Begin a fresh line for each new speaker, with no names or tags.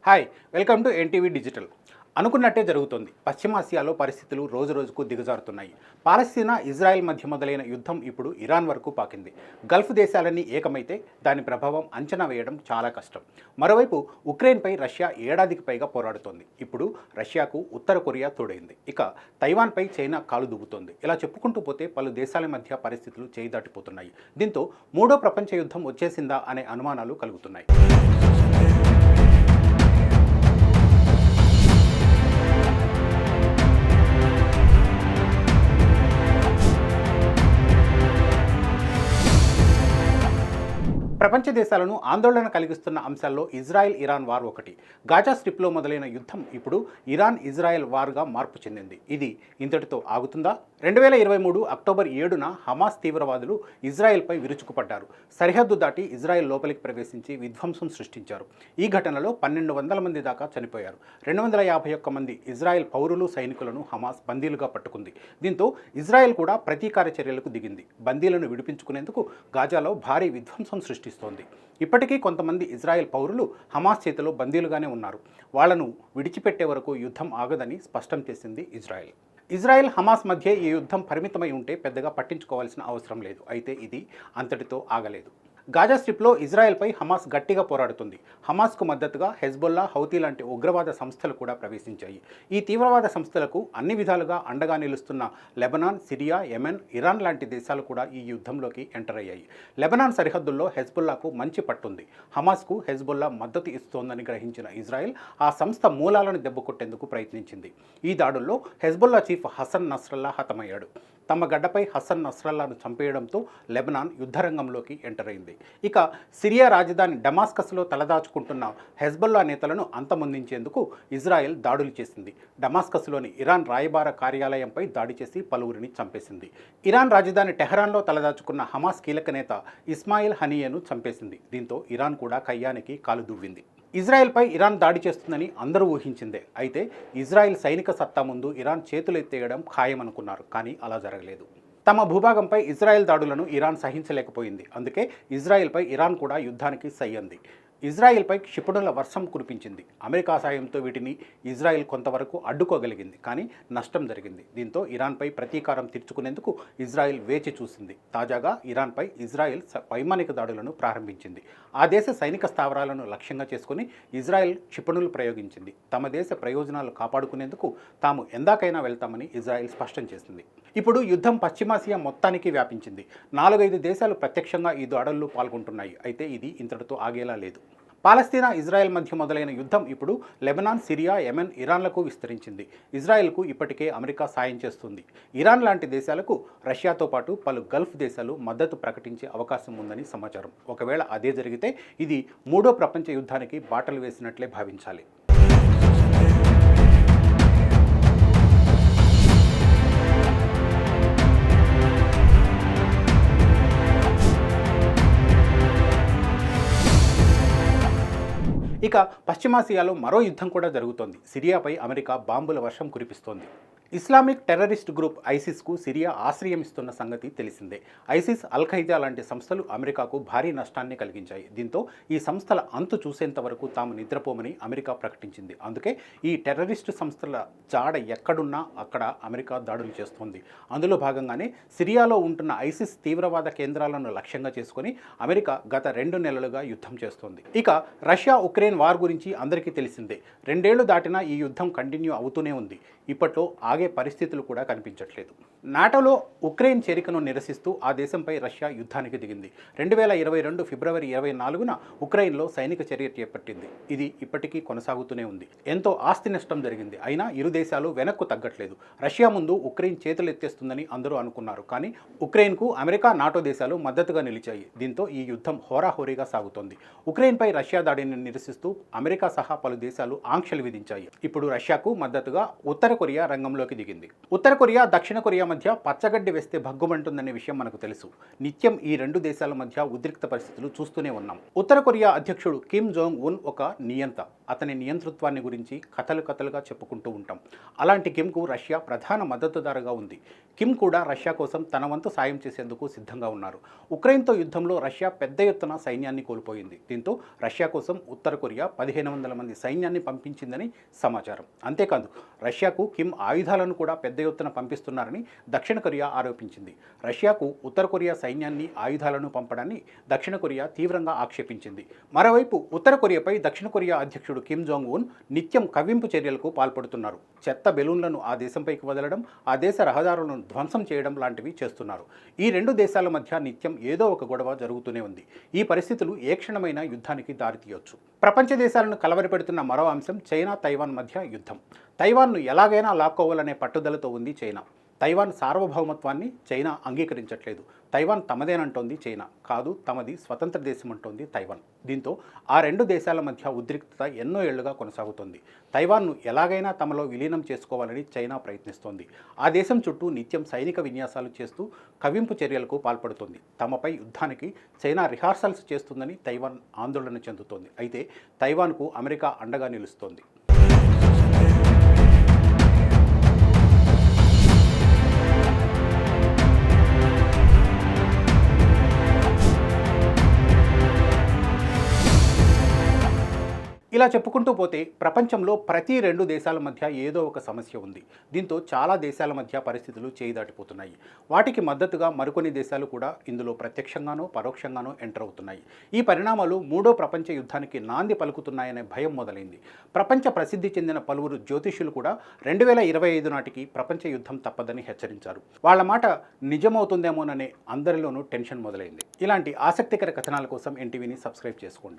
Hi, welcome to NTV digital. అనుకున్నట్టే జరుగుతోంది. పశ్చిమాసియాలో పరిస్థితులు రోజురోజుకు దిగజారుతున్నాయి. పాలస్తీనా, ఇజ్రాయెల్ మధ్య మొదలైన యుద్ధం ఇప్పుడు ఇరాన్ వరకు పాకింది. గల్ఫ్ దేశాలన్నీ ఏకమైతే దాని ప్రభావం అంచనా వేయడం చాలా కష్టం. మరోవైపు ఉక్రెయిన్పై రష్యా ఏడాదికి పైగా పోరాడుతోంది. ఇప్పుడు రష్యాకు ఉత్తర కొరియా తోడైంది. ఇక తైవాన్పై చైనా కాలు దువ్వుతోంది. ఇలా చెప్పుకుంటూ పోతే పలు దేశాల మధ్య పరిస్థితులు చేయి దాటిపోతున్నాయి. దీంతో మూడో ప్రపంచ యుద్ధం వచ్చేసిందా అనే అనుమానాలు కలుగుతున్నాయి. ప్రపంచ దేశాలను ఆందోళన కలిగిస్తున్న అంశాల్లో ఇజ్రాయెల్ ఇరాన్ వార్ ఒకటి. గాజా స్ట్రిప్లో మొదలైన యుద్ధం ఇప్పుడు ఇరాన్ ఇజ్రాయెల్ వార్గా మార్పు చెందింది. ఇది ఇంతటితో ఆగుతుందా? 2023 అక్టోబర్ 7న హమాస్ తీవ్రవాదులు ఇజ్రాయెల్పై విరుచుకుపడ్డారు. సరిహద్దు దాటి ఇజ్రాయెల్ లోపలికి ప్రవేశించి విధ్వంసం సృష్టించారు. ఈ ఘటనలో 1200 మంది దాకా చనిపోయారు. 251 మంది ఇజ్రాయెల్ పౌరులు, సైనికులను హమాస్ బందీలుగా పట్టుకుంది. దీంతో ఇజ్రాయెల్ కూడా ప్రతీకార చర్యలకు దిగింది. బందీలను విడిపించుకునేందుకు గాజాలో భారీ విధ్వంసం సృష్టిస్తోంది. ఇప్పటికీ కొంతమంది ఇజ్రాయెల్ పౌరులు హమాస్ చేతిలో బందీలుగానే ఉన్నారు. వాళ్లను విడిచిపెట్టే వరకు యుద్ధం ఆగదని స్పష్టం చేసింది ఇజ్రాయెల్ హమాస్ మధ్య ఈ యుద్ధం పరిమితమై ఉంటే పెద్దగా పట్టించుకోవాల్సిన అవసరం లేదు. అయితే ఇది అంతటితో ఆగలేదు. గాజా స్ట్రిప్లో ఇజ్రాయెల్పై హమాస్ గట్టిగా పోరాడుతుంది. హమాస్కు మద్దతుగా హెజ్బొల్లా, హౌతీ లాంటి ఉగ్రవాద సంస్థలు కూడా ప్రవేశించాయి. ఈ తీవ్రవాద సంస్థలకు అన్ని విధాలుగా అండగా నిలుస్తున్న లెబనాన్, సిరియా, యెమెన్, ఇరాన్ లాంటి దేశాలు కూడా ఈ యుద్ధంలోకి ఎంటర్ అయ్యాయి. లెబనాన్ సరిహద్దుల్లో హెజ్బొల్లాకు మంచి పట్టుంది. హమాస్కు హెజ్బొల్లా మద్దతు ఇస్తోందని గ్రహించిన ఇజ్రాయెల్ ఆ సంస్థ మూలాలను దెబ్బకొట్టేందుకు ప్రయత్నించింది. ఈ దాడుల్లో హెజ్బొల్లా చీఫ్ హసన్ నస్రల్లా హతమయ్యాడు. తమ గడ్డపై హసన్ నస్రల్లాను చంపేయడంతో లెబనాన్ యుద్ధరంగంలోకి ఎంటర్ అయింది. ఇక సిరియా రాజధాని డమాస్కస్లో తలదాచుకుంటున్న హెజ్బొల్లా నేతలను అంతమొందించేందుకు ఇజ్రాయెల్ దాడులు చేసింది. డమాస్కస్లోని ఇరాన్ రాయబార కార్యాలయంపై దాడి చేసి పలువురిని చంపేసింది. ఇరాన్ రాజధాని టెహరాన్లో తలదాచుకున్న హమాస్ కీలక నేత ఇస్మాయిల్ హనియేను చంపేసింది. దీంతో ఇరాన్ కూడా కయ్యానికి కాలు దువ్వింది. ఇజ్రాయెల్పై ఇరాన్ దాడి చేస్తుందని అందరూ ఊహించిందే. అయితే ఇజ్రాయెల్ సైనిక సత్తా ముందు ఇరాన్ చేతులెత్తేయడం ఖాయమనుకున్నారు. కానీ అలా జరగలేదు. తమ భూభాగంపై ఇజ్రాయెల్ దాడులను ఇరాన్ సహించలేకపోయింది. అందుకే ఇజ్రాయెల్పై ఇరాన్ కూడా యుద్ధానికి సై అంది. ఇజ్రాయెల్పై క్షిపణుల వర్షం కురిపించింది. అమెరికా సాయంతో వీటిని ఇజ్రాయెల్ కొంతవరకు అడ్డుకోగలిగింది. కానీ నష్టం జరిగింది. దీంతో ఇరాన్పై ప్రతీకారం తీర్చుకునేందుకు ఇజ్రాయెల్ వేచి చూసింది. తాజాగా ఇరాన్పై ఇజ్రాయెల్ వైమానిక దాడులను ప్రారంభించింది. ఆ దేశ సైనిక స్థావరాలను లక్ష్యంగా చేసుకుని ఇజ్రాయెల్ క్షిపణులు ప్రయోగించింది. తమ దేశ ప్రయోజనాలు కాపాడుకునేందుకు తాము ఎందాకైనా వెళ్తామని ఇజ్రాయెల్ స్పష్టం చేసింది. ఇప్పుడు యుద్ధం పశ్చిమాసియా మొత్తానికి వ్యాపించింది. 4-5 దేశాలు ప్రత్యక్షంగా ఈ దాడుల్లో పాల్గొంటున్నాయి. అయితే ఇది ఇంతటితో ఆగేలా లేదు. పాలస్తీనా, ఇజ్రాయెల్ మధ్య మొదలైన యుద్ధం ఇప్పుడు లెబనాన్, సిరియా, యెమెన్, ఇరాన్లకు విస్తరించింది. ఇజ్రాయెల్కు ఇప్పటికే అమెరికా సాయం చేస్తుంది. ఇరాన్ లాంటి దేశాలకు రష్యాతో పాటు పలు గల్ఫ్ దేశాలు మద్దతు ప్రకటించే అవకాశం ఉందని సమాచారం. ఒకవేళ అదే జరిగితే ఇది మూడో ప్రపంచ యుద్ధానికి బాటలు వేసినట్లే భావించాలి. ఇక పశ్చిమాసియాలో మరో యుద్ధం కూడా జరుగుతోంది. సిరియాపై అమెరికా బాంబుల వర్షం కురిపిస్తోంది. ఇస్లామిక్ టెర్రరిస్ట్ గ్రూప్ ఐసిస్కు సిరియా ఆశ్రయం ఇస్తున్న సంగతి తెలిసిందే. ఐసిస్, అల్ ఖైదా లాంటి సంస్థలు అమెరికాకు భారీ నష్టాన్ని కలిగించాయి. దీంతో ఈ సంస్థల అంతు చూసేంత వరకు తాము నిద్రపోమని అమెరికా ప్రకటించింది. అందుకే ఈ టెర్రరిస్టు సంస్థల జాడ ఎక్కడున్నా అక్కడ అమెరికా దాడులు చేస్తోంది. అందులో భాగంగానే సిరియాలో ఉంటున్న ఐసిస్ తీవ్రవాద కేంద్రాలను లక్ష్యంగా చేసుకుని అమెరికా గత 2 నెలలుగా యుద్ధం చేస్తోంది. ఇక రష్యా ఉక్రెయిన్ వార్ గురించి అందరికీ తెలిసిందే. 2 ఏళ్లు దాటినా ఈ యుద్ధం కంటిన్యూ అవుతూనే ఉంది. ఇప్పట్లో ఆగే పరిస్థితులు కూడా కనిపించట్లేదు. నాటోలో ఉక్రెయిన్ చేరికను నిరసిస్తూ ఆ దేశంపై రష్యా యుద్ధానికి దిగింది. 2022 ఫిబ్రవరి 24న ఉక్రెయిన్లో సైనిక చర్య చేపట్టింది. ఇది ఇప్పటికీ కొనసాగుతూనే ఉంది. ఎంతో ఆస్తి నష్టం జరిగింది. అయినా ఇరు దేశాలు వెనక్కు తగ్గట్లేదు. రష్యా ముందు ఉక్రెయిన్ చేతులెత్తేస్తుందని అందరూ అనుకున్నారు. కానీ ఉక్రెయిన్కు అమెరికా, నాటో దేశాలు మద్దతుగా నిలిచాయి. దీంతో ఈ యుద్ధం హోరాహోరీగా సాగుతోంది. ఉక్రెయిన్పై రష్యా దాడిని నిరసిస్తూ అమెరికా సహా పలు దేశాలు ఆంక్షలు విధించాయి. ఇప్పుడు రష్యాకు మద్దతుగా ఉత్తర కొరియా రంగంలోకి దిగింది. ఉత్తర కొరియా, దక్షిణ కొరియా మధ్య పచ్చగడ్డి వేస్తే భగ్గుమంటుందనే విషయం మనకు తెలుసు. నిత్యం ఈ రెండు దేశాల మధ్య ఉద్రిక్త పరిస్థితులు చూస్తూనే ఉన్నాం. ఉత్తర కొరియా అధ్యక్షుడు కిమ్ జోంగ్ ఉన్ ఒక నియంత. అతని నియంతృత్వాన్ని గురించి కథలుగా చెప్పుకుంటూ ఉంటాం. అలాంటి కిమ్కు రష్యా ప్రధాన మద్దతుదారుగా ఉంది. కిమ్ కూడా రష్యా కోసం తన వంతు సాయం చేసేందుకు సిద్ధంగా ఉన్నారు. ఉక్రెయిన్తో యుద్ధంలో రష్యా పెద్ద ఎత్తున సైన్యాన్ని కోల్పోయింది. దీంతో రష్యా కోసం ఉత్తర కొరియా 1500 మంది సైన్యాన్ని పంపించిందని సమాచారం. అంతేకాదు రష్యాకు కిమ్ ఆయుధాలను కూడా పెద్ద ఎత్తున పంపిస్తున్నారని దక్షిణ కొరియా ఆరోపించింది. రష్యాకు ఉత్తర కొరియా సైన్యాన్ని ఆయుధాలను పంపడాన్ని దక్షిణ కొరియా తీవ్రంగా ఆక్షేపించింది. మరోవైపు ఉత్తర కొరియాపై దక్షిణ కొరియా అధ్యక్షుడు కిమ్ జోంగ్ ఉన్ నిత్యం కవ్వింపు చర్యలకు పాల్పడుతున్నారు. చెత్త బెలూన్లను ఆ దేశంపైకి వదలడం, ఆ దేశ రహదారులను ధ్వంసం చేయడం లాంటివి చేస్తున్నారు. ఈ రెండు దేశాల మధ్య నిత్యం ఏదో ఒక గొడవ జరుగుతూనే ఉంది. ఈ పరిస్థితులు ఏ క్షణమైన యుద్ధానికి దారితీయొచ్చు. ప్రపంచ దేశాలను కలవరపెడుతున్న మరో అంశం చైనా తైవాన్ మధ్య యుద్ధం. తైవాన్ను ఎలాగైనా లాక్కోవాలనే పట్టుదలతో ఉంది చైనా. తైవాన్ సార్వభౌమత్వాన్ని చైనా అంగీకరించట్లేదు. తైవాన్ తమదేనంటోంది చైనా. కాదు, తమది స్వతంత్ర దేశం అంటోంది తైవాన్. దీంతో ఆ రెండు దేశాల మధ్య ఉద్రిక్తత ఎన్నో ఏళ్లుగా కొనసాగుతోంది. తైవాన్ను ఎలాగైనా తమలో విలీనం చేసుకోవాలని చైనా ప్రయత్నిస్తోంది. ఆ దేశం చుట్టూ నిత్యం సైనిక విన్యాసాలు చేస్తూ కవింపు చర్యలకు పాల్పడుతోంది. తమపై యుద్ధానికి చైనా రిహార్సల్స్ చేస్తుందని తైవాన్ ఆందోళన చెందుతోంది. అయితే తైవాన్కు అమెరికా అండగా నిలుస్తోంది. ఇలా చెప్పుకుంటూ పోతే ప్రపంచంలో ప్రతి రెండు దేశాల మధ్య ఏదో ఒక సమస్య ఉంది. దీంతో చాలా దేశాల మధ్య పరిస్థితులు చేయి దాటిపోతున్నాయి. వాటికి మద్దతుగా మరికొన్ని దేశాలు కూడా ఇందులో ప్రత్యక్షంగానో పరోక్షంగానో ఎంటర్ అవుతున్నాయి. ఈ పరిణామాలు మూడో ప్రపంచ యుద్ధానికి నాంది పలుకుతున్నాయనే భయం మొదలైంది. ప్రపంచ ప్రసిద్ధి చెందిన పలువురు జ్యోతిష్యులు కూడా 2025 నాటికి ప్రపంచ యుద్ధం తప్పదని హెచ్చరించారు. వాళ్ళ మాట నిజమవుతుందేమోననే అందరిలోనూ టెన్షన్ మొదలైంది. ఇలాంటి ఆసక్తికర కథనాల కోసం ఎన్టీవీని సబ్స్క్రైబ్ చేసుకోండి.